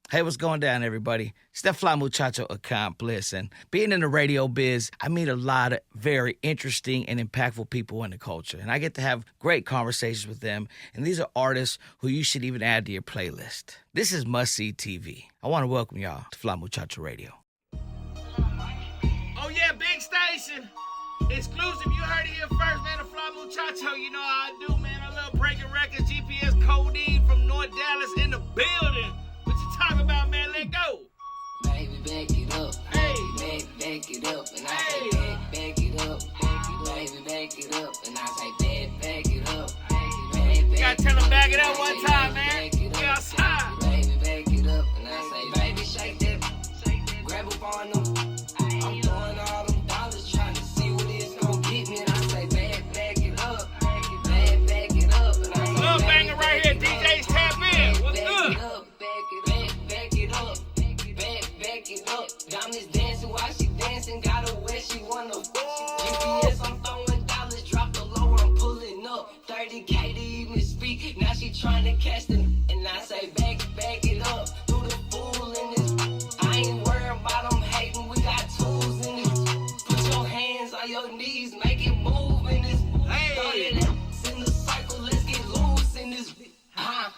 Hey, what's going down, everybody? It's that fly muchacho accomplice. And being in the radio biz, I meet a lot of very interesting and impactful people in the culture. And I get to have great conversations with them. And these are artists who you should even add to your playlist. This is Must See TV. I want to welcome y'all to Fly Muchacho Radio. Oh, yeah, big station. Exclusive. You heard it here first, man. The Fly Muchacho. You know how I do, man. I love breaking records. GPS Codyine from North Dallas in the building. What you talking about, man? Let go. Baby, back it up. Hey. Back it up. And I say back it up. Baby, back it up. And I say back it up. You gotta tell them back it up one time, man. We outside. Baby, back it up. And I say, baby, shake that. Grab up on them. I'm throwing all them dollars trying to see what it's gonna get me. And I say, back it up. Back it up. And I say, Love banger right here. DJs tap in. What's good? Back it up. Diamonds dancing while she dancing. Got her where she wanna. GPS, I'm throwing dollars. Drop the low, I'm pulling up. 30K to even speak. Now she trying to catch the. And I say, back it up. Do the fool in this. I ain't worried about them hating. We got tools in this. Put your hands on your knees. Make it move in this. Hey. Throw that ass in the circle. Let's get loose in this.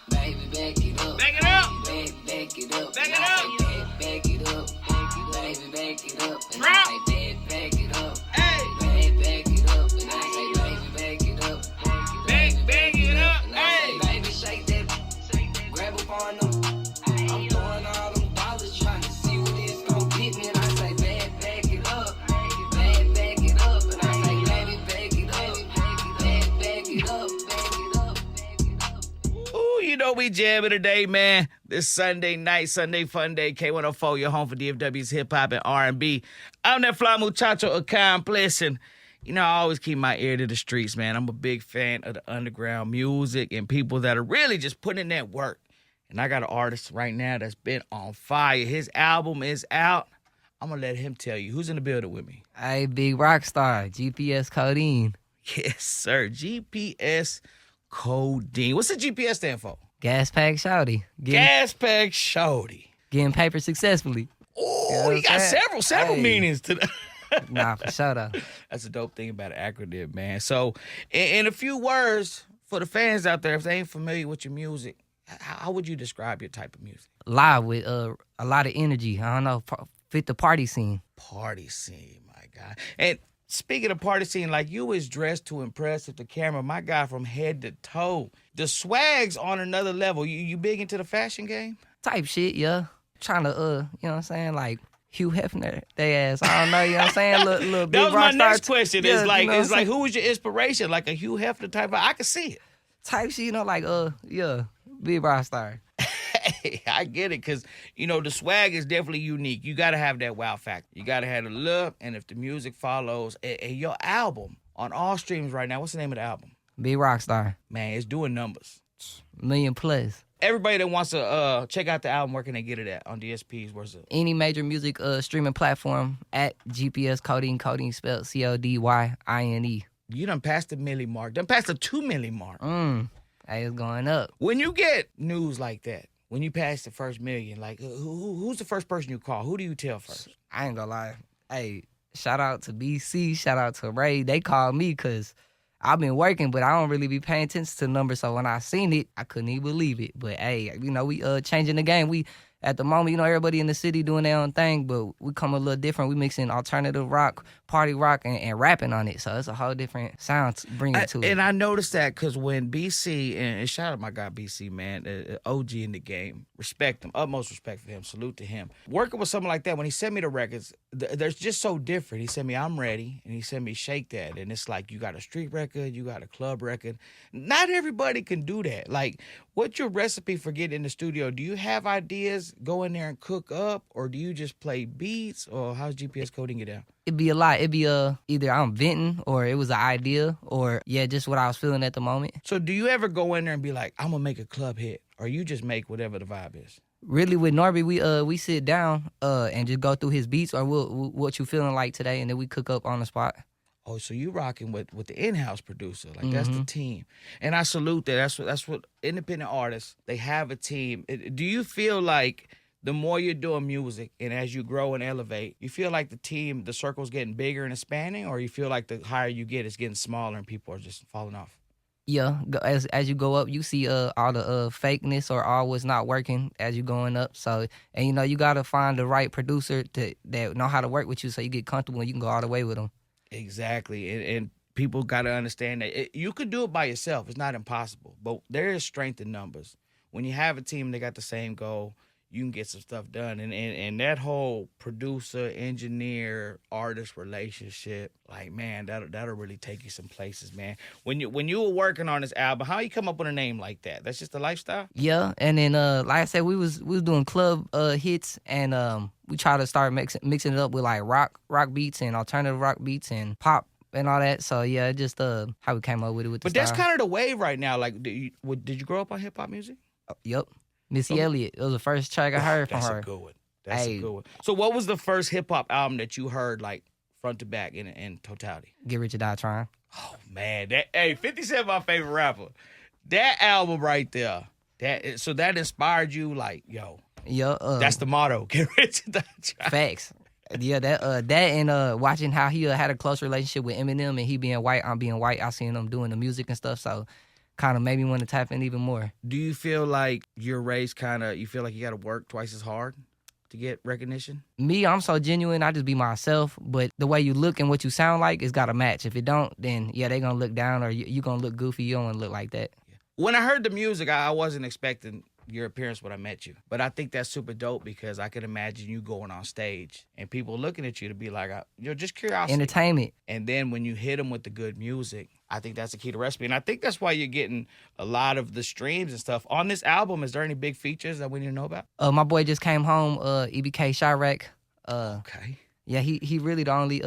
Baby, back it up. Back it up. Back it up. Back it up. Back it up. Baby, back it up. And Drop. I say, back it up. Hey. Back it up. And I say, baby, back it up. Back it up. And I Hey. say, baby, shake that. Grab up on them. I'm throwing all them dollars trying to see what it's gonna get me. And I say, back it up. Back it up. And I say, baby, back it up. Back it up. Ooh, you know we jamming today, man. This Sunday night, Sunday fun day, K104, your home for DFW's hip-hop and R&B. I'm that fly muchacho accomplice, and you know, I always keep my ear to the streets, man. I'm a big fan of the underground music and people that are really just putting in that work. And I got an artist right now that's been on fire. His album is out. I'm going to let him tell you. Who's in the building with me? Hey, big rock star, GPS Codyine. Yes, sir. GPS Codyine. What's the GPS stand for? Gas pack shouty. Gas Pack Shorty. Getting paper successfully. Oh, you got several Hey. meanings to that. Nah, for sure though. That's a dope thing about an acronym, man. So, in a few words, for the fans out there, if they ain't familiar with your music, how would you describe your type of music? Live with a lot of energy. I don't know, fit the party scene. Party scene, my guy. And speaking of party scene, like you was dressed to impress with the camera, my guy, from head to toe. The swag's on another level. You big into the fashion game? Type shit, yeah. Trying to, you know what I'm saying, like Hugh Hefner, they ass. I don't know, you know what I'm saying? Little big That was my rock star next question. Yeah, It's like, you know what it's I'm like, saying? who was your inspiration? Like a Hugh Hefner type of, I can see it. Type shit, you know, like, yeah, big rock star. Hey, I get it, because, you know, the swag is definitely unique. You got to have that wow factor. You got to have the look, and if the music follows, and your album on all streams right now, what's the name of the album? Big rock star. Man, it's doing numbers. Million plus. Everybody that wants to check out the album, where can they get it at? On DSPs, where's it? Any major music streaming platform at GPS Codyine. Codyine spelled Codyine. You done passed the milli mark. Done passed the 2 milli mark. Hey, it's going up. When you get news like that, when you pass the first million, like who's the first person you call? Who do you tell first? I ain't gonna lie. Hey, shout out to BC, shout out to Ray. They called me because I've been working, but I don't really be paying attention to the numbers. So when I seen it, I couldn't even believe it. But hey, you know, we changing the game. We at the moment, you know, everybody in the city doing their own thing, but we come a little different. We mixing alternative rock, party rock, and rapping on it. So it's a whole different sound to bring it to it. And I noticed that because when BC, and shout out my guy BC, man, OG in the game, respect him, utmost respect for him, salute to him. Working with something like that, when he sent me the records, they're just so different. He sent me I'm Ready, and he sent me Shake That, and it's like you got a street record, you got a club record. Not everybody can do that. Like, what's your recipe for getting in the studio? Do you have ideas, go in there and cook up, or do you just play beats, or how's GPS coding it down? It'd be a lot. It'd be either I'm venting, or it was an idea, or yeah, just what I was feeling at the moment. So do you ever go in there and be like, I'm gonna make a club hit, or you just make whatever the vibe is? Really, with Norby, we sit down and just go through his beats or what you feeling like today, and then we cook up on the spot. Oh, so you rocking with the in-house producer. Like, that's the team. And I salute that. That's what independent artists, they have a team. Do you feel like the more you're doing music and as you grow and elevate, you feel like the circle's getting bigger and expanding, or you feel like the higher you get, it's getting smaller and people are just falling off? Yeah, as you go up, you see all the fakeness or all what's not working as you going up. So, and you gotta find the right producer that know how to work with you, so you get comfortable and you can go all the way with them. Exactly. And people got to understand that you could do it by yourself. It's not impossible, but there is strength in numbers. When you have a team that got the same goal, you can get some stuff done. And that whole producer, engineer, artist relationship, like, man, that'll really take you some places, man. When you were working on this album, how you come up with a name like that? That's just a lifestyle? Yeah, and then like I said, we was doing club hits, and we try to start mixing it up with like rock beats and alternative rock beats and pop and all that. So yeah, just how we came up with it with the But that's style. kind of the wave right now. Like, did you grow up on hip hop music? Yep. Missy Elliott. It was the first track I heard from That's her. a good one. That's a good one. So what was the first hip hop album that you heard like front to back in totality? Get Rich or Die Trying. Oh man, 50 Cent my favorite rapper. That album right there. That inspired you, like, yo. Yeah. That's the motto. Get rich or die trying. Facts. Yeah, that and watching how he had a close relationship with Eminem, and he being white, I'm being white. I seen him doing the music and stuff, so kind of made me want to tap in even more. Do you feel like your race you feel like you got to work twice as hard to get recognition? Me, I'm so genuine. I just be myself. But the way you look and what you sound like, it's got to match. If it don't, then yeah, they gonna look down, or you gonna look goofy. You don't want to look like that. When I heard the music, I wasn't expecting your appearance when I met you. But I think that's super dope because I can imagine you going on stage and people looking at you to be like, just curiosity. Entertainment. And then when you hit them with the good music, I think that's the key to recipe. And I think that's why you're getting a lot of the streams and stuff. On this album, is there any big features that we need to know about? My boy just came home, EBK Chirac. Okay. Yeah, he really the only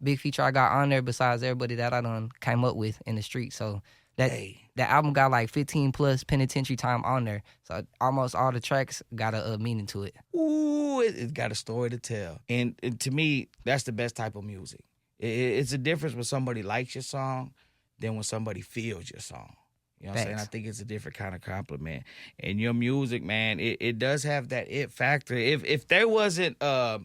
big feature I got on there besides everybody that I done came up with in the street. So that album got like 15 plus penitentiary time on there. So almost all the tracks got a meaning to it. Ooh, it got a story to tell. And to me, that's the best type of music. It's a difference when somebody likes your song than when somebody feels your song. You know what I'm saying? I think it's a different kind of compliment. And your music, man, it does have that it factor. If there wasn't a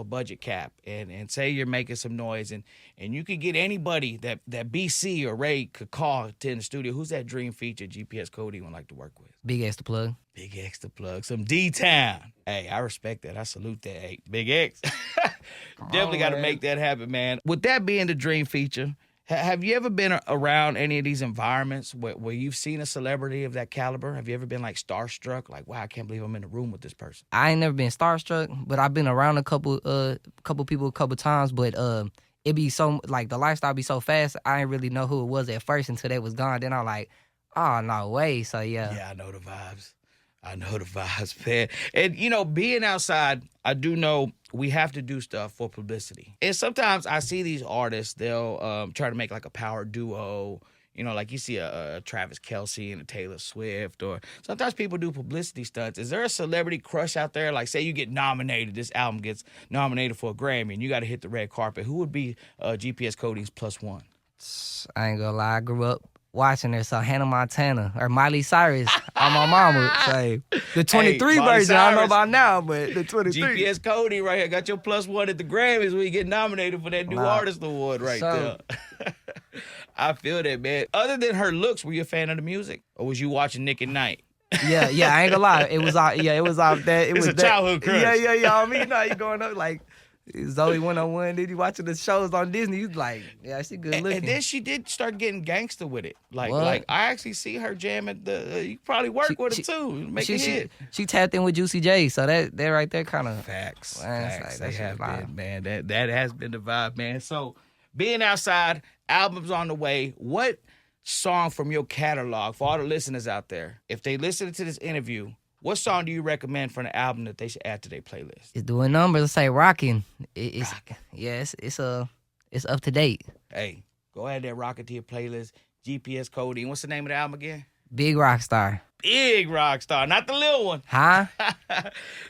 budget cap, and say you're making some noise and you could get anybody that BC or Ray could call to in the studio, who's that dream feature GPS Codyine would like to work with? Big X the Plug. Big X the Plug. Some D-Town. Hey, I respect that. I salute that. Hey, Big X. Definitely got to make that happen, man. With that being the dream feature, have you ever been around any of these environments where you've seen a celebrity of that caliber? Have you ever been like starstruck? Like, wow, I can't believe I'm in the room with this person. I ain't never been starstruck, but I've been around a couple people a couple times. But it be so like the lifestyle be so fast. I didn't really know who it was at first until they was gone. Then I'm like, oh no way. So yeah. Yeah, I know the vibes. Man. And being outside, I do know we have to do stuff for publicity. And sometimes I see these artists, they'll try to make like a power duo, like you see a Travis Kelce and a Taylor Swift, or sometimes people do publicity stunts. Is there a celebrity crush out there? Like, say you get nominated, this album gets nominated for a Grammy, and you got to hit the red carpet. Who would be GPS Cody's +1? I ain't gonna lie, I grew up watching her, so Hannah Montana or Miley Cyrus on my mama. Say the 23 version, I don't know about now, but the 23. GPS Cody right here got your +1 at the Grammys when you get nominated for that new artist award right there. I feel that, man. Other than her looks, were you a fan of the music, or was you watching Nick at Night? Yeah, I ain't gonna lie. It was off that. It was a childhood crush. Yeah. I mean, you going up like Zoe 101. Then you watching the shows on Disney. You like, yeah, she good looking. And then she did start getting gangster with it. Like I actually see her jam at the. You probably work with her too. Make it hit. She tapped in with Juicy J, so that right there kind of facts. Like, they have been, man. That has been the vibe, man. So being outside, albums on the way. What song from your catalog for all the listeners out there? If they listen to this interview, what song do you recommend from the album that they should add to their playlist? It's doing numbers. Let's say rocking. It's up to date. Hey, go ahead there, rock it to your playlist. GPS Codyine. What's the name of the album again? Big Rockstar. Big Rockstar, not the little one. Huh?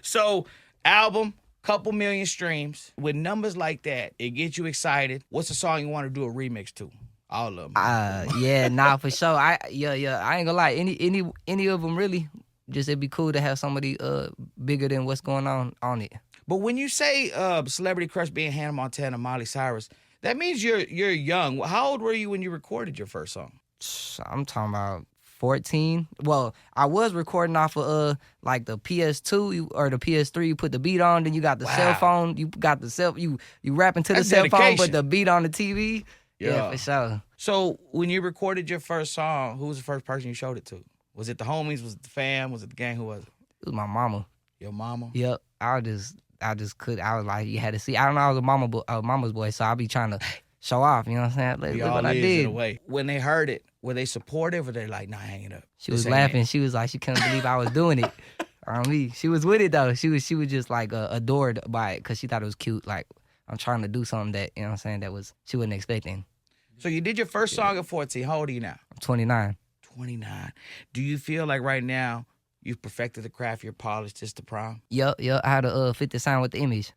So, album, couple million streams. With numbers like that, it gets you excited. What's the song you want to do a remix to? All of them. Yeah, for sure. I ain't gonna lie. Any of them really. just it'd be cool to have somebody bigger than what's going on it. But when you say celebrity crush being Hannah Montana, Miley Cyrus, that means you're young. How old were you when you recorded your first song? I'm talking about 14. Well, I was recording off of like the PS2 or the PS3. You put the beat on, then you got the cell phone. You got the you rapping to the cell phone, but the beat on the TV. Yeah, for sure. So when you recorded your first song, who was the first person you showed it to? Was it the homies? Was it the fam? Was it the gang? Who was it? It was my mama. Your mama? Yep. I was like, you had to see. I don't know, I was a mama's boy, so I be trying to show off. You know what I'm saying? Look what I did. In a way. When they heard it, were they supportive or they like, nah, hang it up? She was laughing. She was like, she couldn't believe I was doing it. On me. She was with it though. She was just like adored by it because she thought it was cute. Like, I'm trying to do something that, you know what I'm saying, that was she wasn't expecting. So you did your first song at 14. How old are you now? I'm 29. 29. Do you feel like right now you've perfected the craft, you're polished, it's the prime? Yup. I had to fit the sound with the image.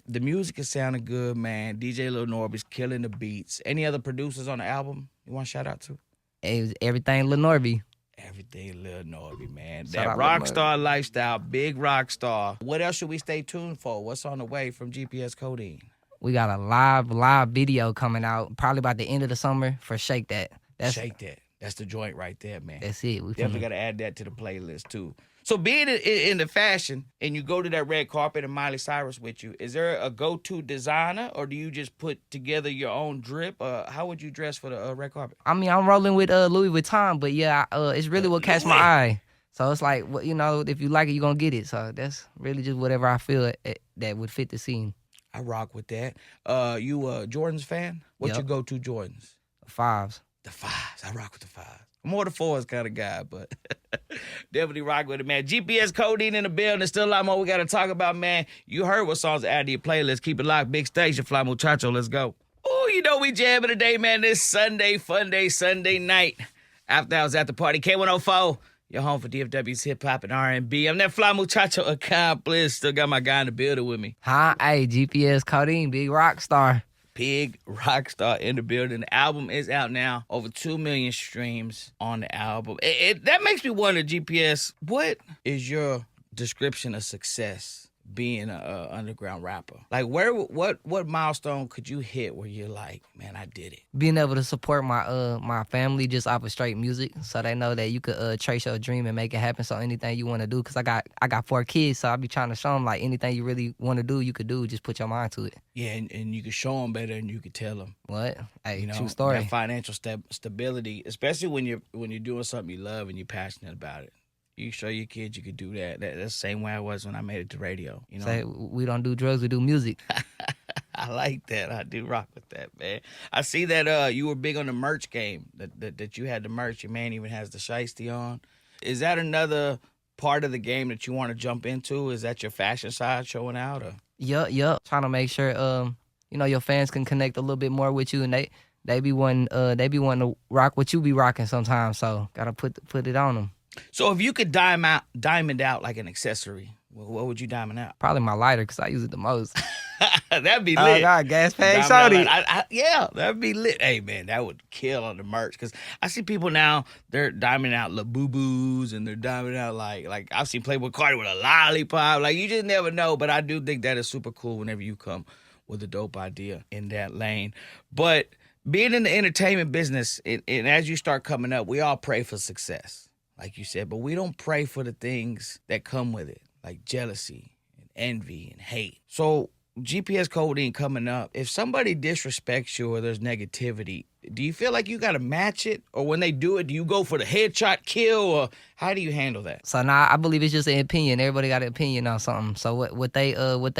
The music is sounding good, man. DJ Lil Norby's killing the beats. Any other producers on the album you want to shout out to? It was everything Lil Norby. Everything Lil Norby, man. Shout That out rock Lil star lifestyle, big rock star. What else should we stay tuned for? What's on the way from GPS Codyine? We got a live video coming out probably by the end of the summer for Shake That. Shake That. That's the joint right there, man. That's it. We definitely got to add that to the playlist, too. So being in the fashion and you go to that red carpet and Miley Cyrus with you, is there a go-to designer or do you just put together your own drip? How would you dress for the red carpet? I mean, I'm rolling with Louis Vuitton, but yeah, it's really what catch my eye. So it's like, you know, if you like it, you're going to get it. So that's really just whatever I feel that would fit the scene. I rock with that. You a Jordans fan? What's your go-to Jordans? The 5s. The 5s. I rock with the 5s. I'm more the 4s kind of guy, but definitely rock with it, man. GPS Codyine in the building. There's still a lot more we got to talk about, man. You heard what songs added to your playlist. Keep it locked. Big station. Fly Muchacho. Let's go. Oh, you know we jamming today, man. This Sunday, fun day, Sunday night. After I was at the party, K104. Your home for DFW's hip-hop and R&B. I'm that Fly Muchacho accomplished. Still got my guy in the building with me. Huh? Hey, GPS Codyine, big rock star. Big rock star in the building. The album is out now. Over 2 million streams on the album. That makes me wonder, GPS, what is your description of success being an underground rapper? Like, what milestone could you hit where you're like, man, I did it? Being able to support my family just off of straight music, so they know that you could trace your dream and make it happen. So anything you want to do, because I got 4 kids, so I be trying to show them like anything you really want to do, you could do. Just put your mind to it. Yeah, and you can show them better than you could tell them. What? Hey, you know, true story. That financial stability, especially when you're doing something you love and you're passionate about it. You show your kids you could do that. That's the same way I was when I made it to radio. You know, say we don't do drugs, we do music. I like that. I do rock with that, man. I see that you were big on the merch game. That you had the merch. Your man even has the shiesty on. Is that another part of the game that you want to jump into? Is that your fashion side showing out? Or? Yup. Trying to make sure your fans can connect a little bit more with you, and they be wanting to rock what you be rocking sometimes. So gotta put it on them. So if you could diamond out like an accessory, what would you diamond out? Probably my lighter, because I use it the most. That'd be lit. Oh, God, gas pack shorty. Yeah, that'd be lit. Hey, man, that would kill on the merch. Because I see people now, they're diamonding out Labubu's and they're diamonding out like I've seen Playboy Cardi with a lollipop. Like, you just never know. But I do think that is super cool whenever you come with a dope idea in that lane. But being in the entertainment business, and as you start coming up, we all pray for success, like you said, but we don't pray for the things that come with it, like jealousy and envy and hate. So GPS Codyine coming up, if somebody disrespects you or there's negativity, do you feel like you got to match it? Or when they do it, do you go for the headshot kill? Or how do you handle that? So now I believe it's just an opinion. Everybody got an opinion on something. So what they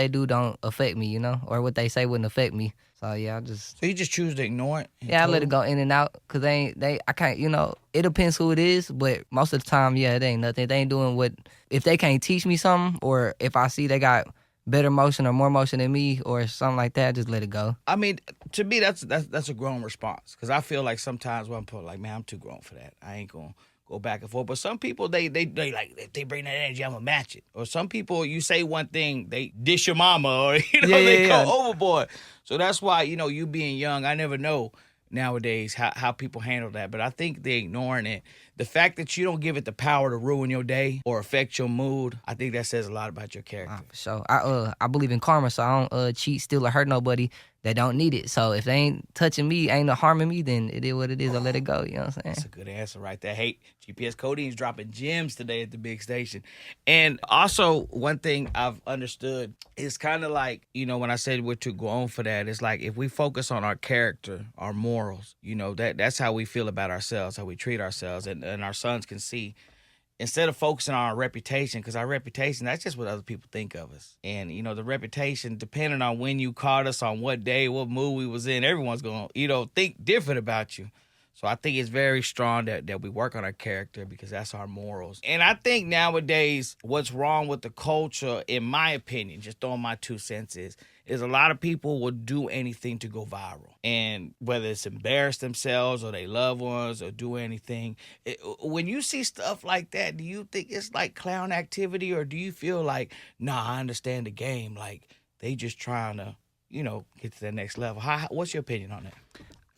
do don't affect me, you know? Or what they say wouldn't affect me. So yeah, So you just choose to ignore it? Yeah, I let it go in and out, because I can't, you know, it depends who it is, but most of the time, yeah, it ain't nothing. They ain't doing if they can't teach me something, or if I see they got better motion or more motion than me or something like that, just let it go. I mean, to me, that's a grown response, because I feel like sometimes when I'm put like, man, I'm too grown for that. I ain't going to go back and forth. But some people, they like, if they bring that energy, I'm going to match it. Or some people, you say one thing, they dish your mama, or, they go overboard. So that's why, you being young, I never know nowadays how people handle that. But I think the ignoring it, the fact that you don't give it the power to ruin your day or affect your mood, I think that says a lot about your character. For sure. I believe in karma, so I don't cheat, steal, or hurt nobody that don't need it. So if they ain't touching me, ain't harming me, then it is what it is. I let it go. You know what I'm saying? That's a good answer right there. Hey, GPS Codine's dropping gems today at the big station. And also, one thing I've understood is kind of like, when I said we're too grown for that, it's like if we focus on our character, our morals, that's how we feel about ourselves, how we treat ourselves, and our sons can see. Instead of focusing on our reputation, because our reputation, that's just what other people think of us. And, the reputation, depending on when you caught us, on what day, what mood we was in, everyone's going to, think different about you. So I think it's very strong that we work on our character because that's our morals. And I think nowadays what's wrong with the culture, in my opinion, just throwing my 2 cents is a lot of people will do anything to go viral. And whether it's embarrass themselves or their loved ones or do anything. When you see stuff like that, do you think it's like clown activity or do you feel like, nah, I understand the game. Like they just trying to, get to that next level. What's your opinion on that?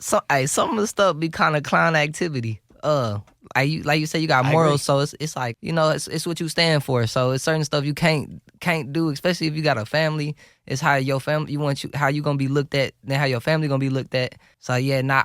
So, some of the stuff be kind of clown activity. Like you said, you got morals, so it's like it's what you stand for. So it's certain stuff you can't do, especially if you got a family. It's how your family how you gonna be looked at, then how your family gonna be looked at. So yeah,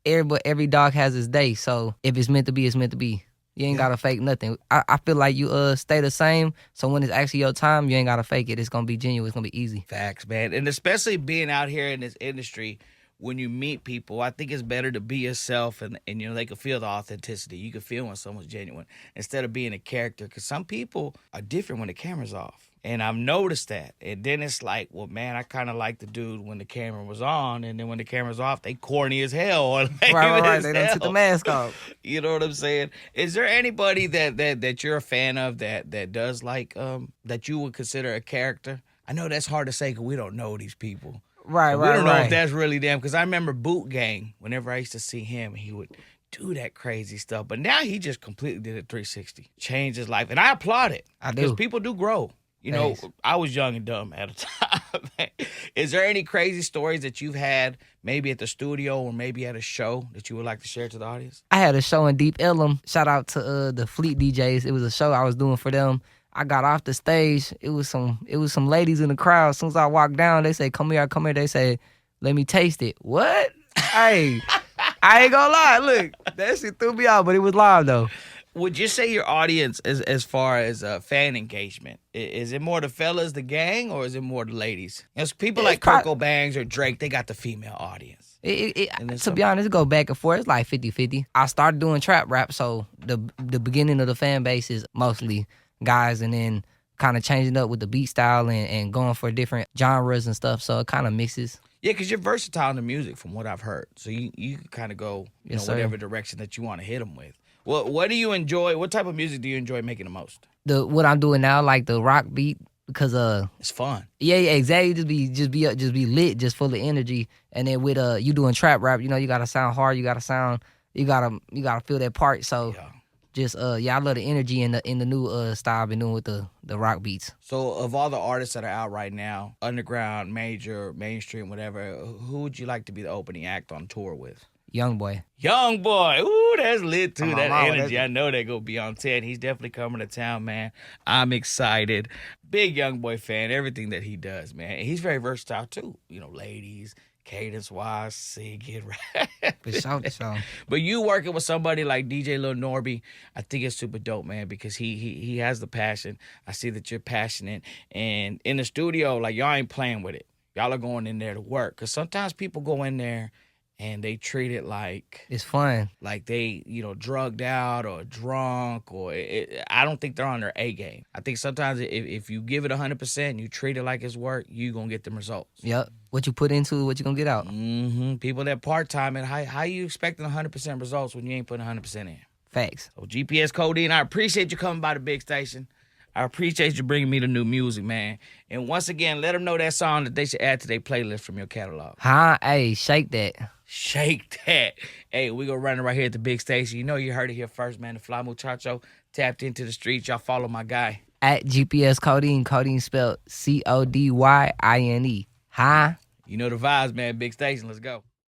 every dog has its day. So if it's meant to be, it's meant to be. You ain't gotta fake nothing. I feel like you stay the same. So when it's actually your time, you ain't gotta fake it. It's gonna be genuine. It's gonna be easy. Facts, man, and especially being out here in this industry. When you meet people, I think it's better to be yourself and they can feel the authenticity. You can feel when someone's genuine instead of being a character because some people are different when the camera's off. And I've noticed that. And then it's like, well, man, I kind of like the dude when the camera was on. And then when the camera's off, they corny as hell. Or right. They done took the mask off. You know what I'm saying? Is there anybody that you're a fan of that does like, that you would consider a character? I know that's hard to say because we don't know these people. Right. We don't know if that's really them. Because I remember Boot Gang, whenever I used to see him, he would do that crazy stuff. But now he just completely did a 360. Changed his life. And I applaud it. I do. Because people do grow. Thanks. I was young and dumb at a time. Is there any crazy stories that you've had, maybe at the studio or maybe at a show, that you would like to share to the audience? I had a show in Deep Ellum. Shout out to the Fleet DJs. It was a show I was doing for them. I got off the stage. It was some ladies in the crowd. As soon as I walked down, they say, come here. They say, let me taste it. What? Hey, I ain't gonna lie. Look, that shit threw me out, but it was live though. Would you say your audience, as far as fan engagement, is it more the fellas, the gang, or is it more the ladies? People like Coco Bangs or Drake, they got the female audience. To be honest, it go back and forth. It's like 50-50. I started doing trap rap, so the beginning of the fan base is mostly guys, and then kind of changing up with the beat style and going for different genres and stuff. So it kind of mixes. Yeah, because you're versatile in the music from what I've heard. So you can kind of go whatever direction that you want to hit them with. Well, what do you enjoy? What type of music do you enjoy making the most? What I'm doing now, like the rock beat, because it's fun. Yeah, exactly. Just be lit, just full of energy. And then with you doing trap rap, you gotta sound hard. You gotta feel that part. So. Yeah. Just I love the energy in the new style I've been doing with the rock beats. So of all the artists that are out right now, underground, major, mainstream, whatever, who would you like to be the opening act on tour with? Youngboy. Youngboy. Ooh, that's lit too. That energy. I know they're gonna be on 10. He's definitely coming to town, man. I'm excited. Big Youngboy fan. Everything that he does, man. And he's very versatile too. Ladies, cadence-wise, singing, rap. For sure. But you working with somebody like DJ Lil Norby, I think it's super dope, man, because he has the passion. I see that you're passionate. And in the studio, like, y'all ain't playing with it. Y'all are going in there to work. Because sometimes people go in there and they treat it like it's fun, like they drugged out or drunk, or I don't think they're on their A game. I think sometimes if you give it 100%, you treat it like it's work, you gonna get them results. Yep. What you put into, what you gonna get out. Mm-hmm. People that part time, and how you expecting 100% results when you ain't putting 100% in? Facts. So GPS Codyine, I appreciate you coming by the big station. I appreciate you bringing me the new music, man. And once again, let them know that song that they should add to their playlist from your catalog. Hey, shake that. Shake that. Hey, we gonna run it right here at the big station. You heard it here first, man. The Fly Muchacho tapped into the streets. Y'all follow my guy. At GPS Codyine. Codyine spelled Codyne. You know the vibes, man. Big station. Let's go.